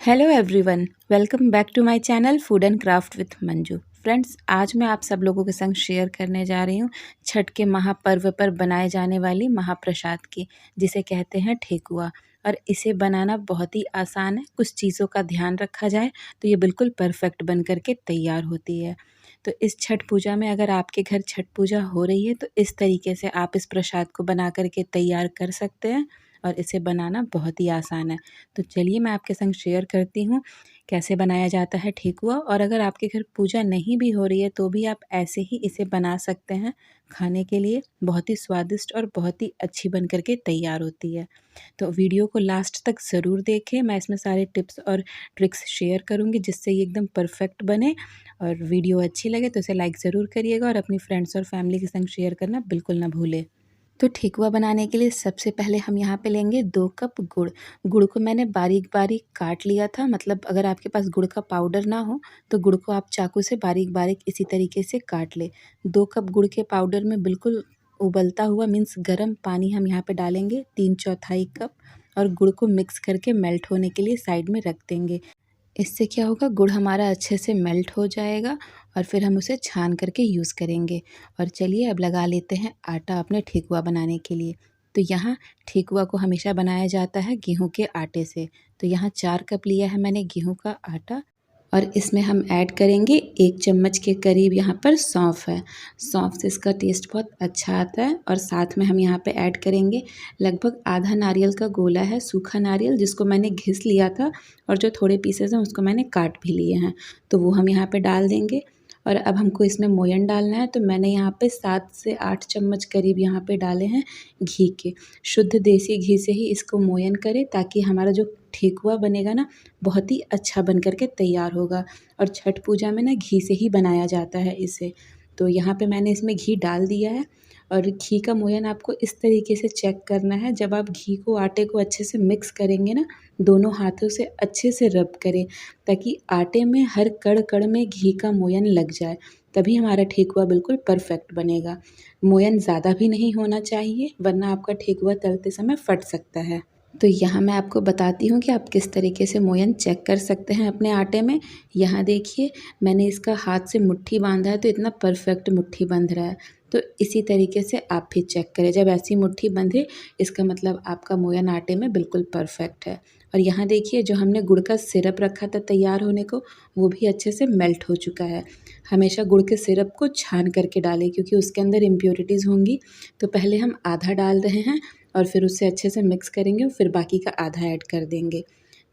Hello everyone, welcome back to my channel food and craft with Manju. Friends, आज मैं आप सब लोगों के संग शेयर करने जा रही हूँ छठ के महापर्व पर बनाए जाने वाली महाप्रसाद की, जिसे कहते हैं ठेकुआ। और इसे बनाना बहुत ही आसान है। कुछ चीज़ों का ध्यान रखा जाए तो ये बिल्कुल परफेक्ट बन करके तैयार होती है। तो इस छठ पूजा में अगर आपके घर छठ पूजा हो रही है तो इस तरीके से आप इस प्रसाद को बना करके तैयार कर सकते हैं और इसे बनाना बहुत ही आसान है। तो चलिए मैं आपके संग शेयर करती हूँ कैसे बनाया जाता है ठेकुआ। और अगर आपके घर पूजा नहीं भी हो रही है तो भी आप ऐसे ही इसे बना सकते हैं खाने के लिए। बहुत ही स्वादिष्ट और बहुत ही अच्छी बन करके तैयार होती है। तो वीडियो को लास्ट तक ज़रूर देखें। मैं इसमें सारे टिप्स और ट्रिक्स शेयर करूँगी जिससे ये एकदम परफेक्ट बने। और वीडियो अच्छी लगे तो इसे लाइक ज़रूर करिएगा और अपनी फ्रेंड्स और फैमिली के संग शेयर करना बिल्कुल ना भूलें। तो ठेकुआ बनाने के लिए सबसे पहले हम यहाँ पे लेंगे 2 कप गुड़। गुड़ को मैंने बारीक-बारीक काट लिया था। मतलब अगर आपके पास गुड़ का पाउडर ना हो तो गुड़ को आप चाकू से बारीक-बारीक इसी तरीके से काट लें। 2 कप गुड़ के पाउडर में बिल्कुल उबलता हुआ मीन्स गर्म पानी हम यहाँ पे डालेंगे 3/4 कप, और गुड़ को मिक्स करके मेल्ट होने के लिए साइड में रख देंगे। इससे क्या होगा, गुड़ हमारा अच्छे से मेल्ट हो जाएगा और फिर हम उसे छान करके यूज़ करेंगे। और चलिए अब लगा लेते हैं आटा अपने ठेकुआ बनाने के लिए। तो यहाँ ठेकुआ को हमेशा बनाया जाता है गेहूं के आटे से। तो यहाँ 4 कप लिया है मैंने गेहूं का आटा, और इसमें हम ऐड करेंगे 1 चम्मच के करीब यहाँ पर सौंफ है। सौंफ से इसका टेस्ट बहुत अच्छा आता है। और साथ में हम यहाँ पे ऐड करेंगे लगभग आधा नारियल का गोला है, सूखा नारियल, जिसको मैंने घिस लिया था और जो थोड़े पीसेस हैं उसको मैंने काट भी लिए हैं। तो वो हम यहाँ पे डाल देंगे। और अब हमको इसमें मोयन डालना है। तो मैंने यहाँ पे 7 से 8 चम्मच करीब यहाँ पे डाले हैं घी के। शुद्ध देसी घी से ही इसको मोयन करें ताकि हमारा जो ठेकुआ बनेगा ना, बहुत ही अच्छा बन करके तैयार होगा। और छठ पूजा में ना घी से ही बनाया जाता है इसे। तो यहाँ पे मैंने इसमें घी डाल दिया है। और घी का मोयन आपको इस तरीके से चेक करना है, जब आप घी को आटे को अच्छे से मिक्स करेंगे ना, दोनों हाथों से अच्छे से रब करें ताकि आटे में हर कण कण में घी का मोयन लग जाए। तभी हमारा ठेकुआ बिल्कुल परफेक्ट बनेगा। मोयन ज़्यादा भी नहीं होना चाहिए वरना आपका ठेकुआ तलते समय फट सकता है। तो यहाँ मैं आपको बताती हूँ कि आप किस तरीके से मोयन चेक कर सकते हैं अपने आटे में। यहाँ देखिए, मैंने इसका हाथ से मुट्ठी बांधा है तो इतना परफेक्ट मुट्ठी बंध रहा है। तो इसी तरीके से आप भी चेक करें, जब ऐसी मुट्ठी बंधे इसका मतलब आपका मोयन आटे में बिल्कुल परफेक्ट है। और यहाँ देखिए, जो हमने गुड़ का सिरप रखा था तैयार होने को, वो भी अच्छे से मेल्ट हो चुका है। हमेशा गुड़ के सिरप को छान करके डालें क्योंकि उसके अंदर इम्प्योरिटीज़ होंगी। तो पहले हम आधा डाल रहे हैं और फिर उससे अच्छे से मिक्स करेंगे और फिर बाकी का आधा ऐड कर देंगे।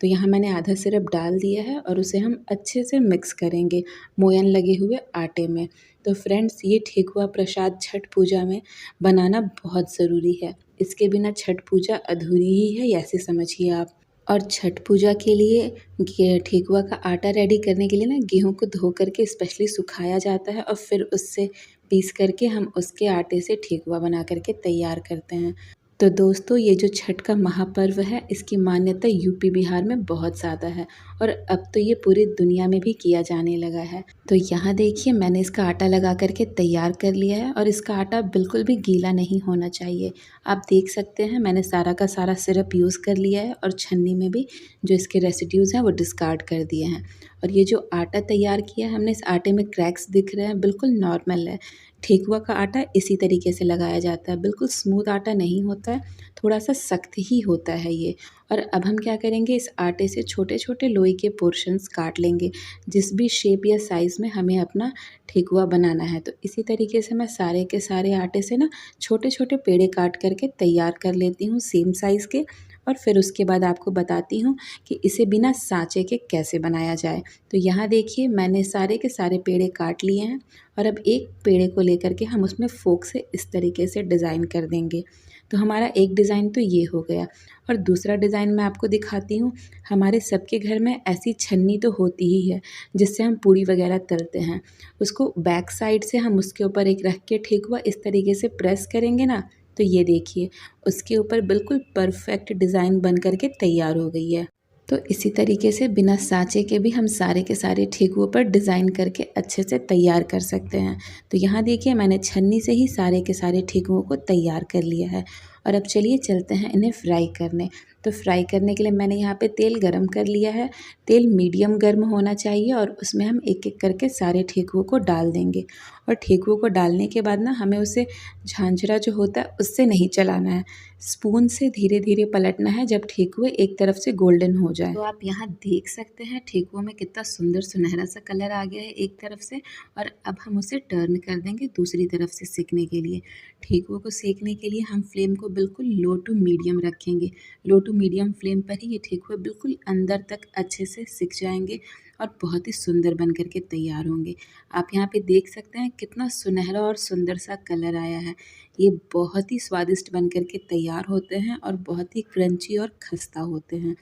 तो यहाँ मैंने आधा सिरप डाल दिया है और उसे हम अच्छे से मिक्स करेंगे मोयन लगे हुए आटे में। तो फ्रेंड्स, ये ठेकुआ प्रसाद छठ पूजा में बनाना बहुत ज़रूरी है। इसके बिना छठ पूजा अधूरी ही है, ऐसे समझिए आप। और छठ पूजा के लिए ठेकुआ का आटा रेडी करने के लिए ना, गेहूँ को धो करके स्पेशली सुखाया जाता है और फिर उससे पीस करके हम उसके आटे से ठेकुआ बना करके तैयार करते हैं। तो दोस्तों, ये जो छठ का महापर्व है इसकी मान्यता यूपी बिहार में बहुत ज़्यादा है और अब तो ये पूरी दुनिया में भी किया जाने लगा है। तो यहाँ देखिए, मैंने इसका आटा लगा करके तैयार कर लिया है और इसका आटा बिल्कुल भी गीला नहीं होना चाहिए। आप देख सकते हैं मैंने सारा का सारा सिरप यूज़ कर लिया है और छन्नी में भी जो इसके रेसिड्यूज़ हैं वो डिस्कार्ड कर दिए हैं। और ये जो आटा तैयार किया है हमने, इस आटे में क्रैक्स दिख रहे हैं, बिल्कुल नॉर्मल है। ठेकुआ का आटा इसी तरीके से लगाया जाता है, बिल्कुल स्मूथ आटा नहीं होता है, थोड़ा सा सख्त ही होता है ये। और अब हम क्या करेंगे, इस आटे से छोटे छोटे लोई के पोर्शंस काट लेंगे, जिस भी शेप या साइज़ में हमें अपना ठेकुआ बनाना है। तो इसी तरीके से मैं सारे के सारे आटे से ना छोटे छोटे पेड़े काट करके तैयार कर लेती हूँ सेम साइज़ के। और फिर उसके बाद आपको बताती हूँ कि इसे बिना सांचे के कैसे बनाया जाए। तो यहाँ देखिए, मैंने सारे के सारे पेड़े काट लिए हैं और अब एक पेड़े को लेकर के हम उसमें फोक से इस तरीके से डिज़ाइन कर देंगे। तो हमारा एक डिज़ाइन तो ये हो गया। और दूसरा डिज़ाइन मैं आपको दिखाती हूँ। हमारे सबके घर में ऐसी छन्नी तो होती ही है जिससे हम पूड़ी वगैरह तलते हैं। उसको बैक साइड से हम उसके ऊपर एक रख के ठेकुआ इस तरीके से प्रेस करेंगे ना, तो ये देखिए, उसके ऊपर बिल्कुल परफेक्ट डिज़ाइन बन करके तैयार हो गई है। तो इसी तरीके से बिना सांचे के भी हम सारे के सारे ठेकुओं पर डिज़ाइन करके अच्छे से तैयार कर सकते हैं। तो यहाँ देखिए, मैंने छन्नी से ही सारे के सारे ठेकुओं को तैयार कर लिया है। और अब चलिए चलते हैं इन्हें फ्राई करने। तो फ्राई करने के लिए मैंने यहाँ पे तेल गरम कर लिया है। तेल मीडियम गर्म होना चाहिए और उसमें हम एक एक करके सारे ठेकुओं को डाल देंगे। और ठेकुओं को डालने के बाद ना हमें उसे झांझरा जो होता है उससे नहीं चलाना है, स्पून से धीरे धीरे पलटना है जब ठेकुए एक तरफ से गोल्डन हो जाए। तो आप यहाँ देख सकते हैं ठेकुओं में कितना सुंदर सुनहरा सा कलर आ गया है एक तरफ से। और अब हम उसे टर्न कर देंगे दूसरी तरफ से सेकने के लिए। ठेकुओं को सेकने के लिए हम फ्लेम को बिल्कुल लो टू मीडियम रखेंगे। लो टू मीडियम फ्लेम पर ही ये ठेकुए बिल्कुल अंदर तक अच्छे से सिक जाएंगे और बहुत ही सुंदर बन करके तैयार होंगे। आप यहाँ पे देख सकते हैं कितना सुनहरा और सुंदर सा कलर आया है। ये बहुत ही स्वादिष्ट बन करके तैयार होते हैं और बहुत ही क्रंची और खस्ता होते हैं।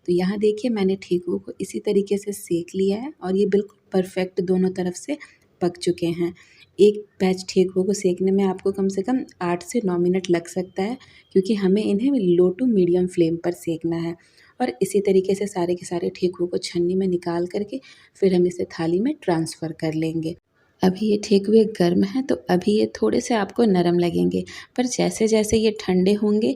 तो यहाँ देखिए मैंने ठेकुओं को इसी तरीके से सेक लिया है और ये बिल्कुल परफेक्ट दोनों तरफ से पक चुके हैं। एक बैच ठेकुओं को सेकने में आपको कम से कम 8 से 9 मिनट लग सकता है, क्योंकि हमें इन्हें लो टू मीडियम फ्लेम पर सेकना है। और इसी तरीके से सारे के सारे ठेकुओं को छन्नी में निकाल करके फिर हम इसे थाली में ट्रांसफ़र कर लेंगे। अभी ये ठेकुए गर्म हैं तो अभी ये थोड़े से आपको नरम लगेंगे, पर जैसे जैसे ये ठंडे होंगे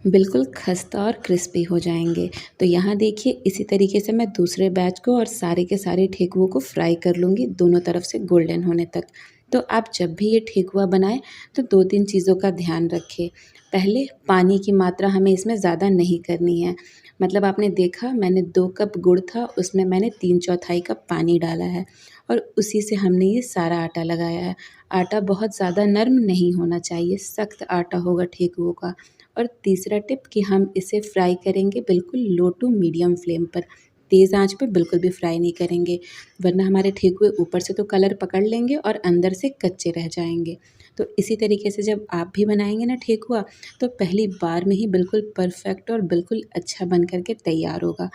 बिल्कुल खस्ता और क्रिस्पी हो जाएंगे। तो यहाँ देखिए इसी तरीके से मैं दूसरे बैच को और सारे के सारे ठेकुओं को फ्राई कर लूँगी दोनों तरफ से गोल्डन होने तक। तो आप जब भी ये ठेकुआ बनाएं तो 2-3 चीज़ों का ध्यान रखें। पहले पानी की मात्रा हमें इसमें ज़्यादा नहीं करनी है। मतलब आपने देखा मैंने 2 कप गुड़ था, उसमें मैंने 3/4 कप पानी डाला है और उसी से हमने ये सारा आटा लगाया है। आटा बहुत ज़्यादा नरम नहीं होना चाहिए, सख्त आटा होगा ठेकुओं का। और तीसरा टिप कि हम इसे फ्राई करेंगे बिल्कुल लो टू मीडियम फ्लेम पर, तेज़ आंच पे बिल्कुल भी फ्राई नहीं करेंगे, वरना हमारे ठेकुए ऊपर से तो कलर पकड़ लेंगे और अंदर से कच्चे रह जाएंगे। तो इसी तरीके से जब आप भी बनाएंगे ना ठेकुआ, तो पहली बार में ही बिल्कुल परफेक्ट और बिल्कुल अच्छा बन कर के तैयार होगा।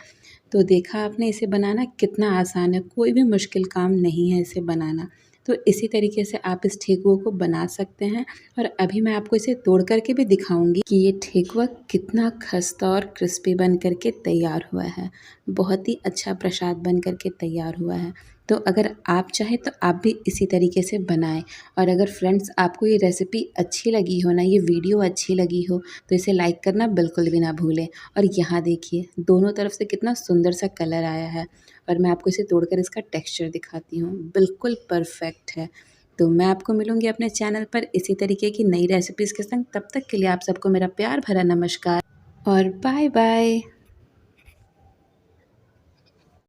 तो देखा आपने इसे बनाना कितना आसान है, कोई भी मुश्किल काम नहीं है इसे बनाना। तो इसी तरीके से आप इस ठेकुए को बना सकते हैं। और अभी मैं आपको इसे तोड़ करके भी दिखाऊंगी कि ये ठेकुआ कितना खस्ता और क्रिस्पी बन करके तैयार हुआ है। बहुत ही अच्छा प्रसाद बन करके तैयार हुआ है। तो अगर आप चाहें तो आप भी इसी तरीके से बनाएं। और अगर फ्रेंड्स आपको ये रेसिपी अच्छी लगी हो ना, ये वीडियो अच्छी लगी हो, तो इसे लाइक करना बिल्कुल भी ना भूलें। और यहाँ देखिए दोनों तरफ से कितना सुंदर सा कलर आया है। और मैं आपको इसे तोड़कर इसका टेक्सचर दिखाती हूँ, बिल्कुल परफेक्ट है। तो मैं आपको मिलूँगी अपने चैनल पर इसी तरीके की नई रेसिपीज़ के संग। तब तक के लिए आप सबको मेरा प्यार भरा नमस्कार और बाय बाय।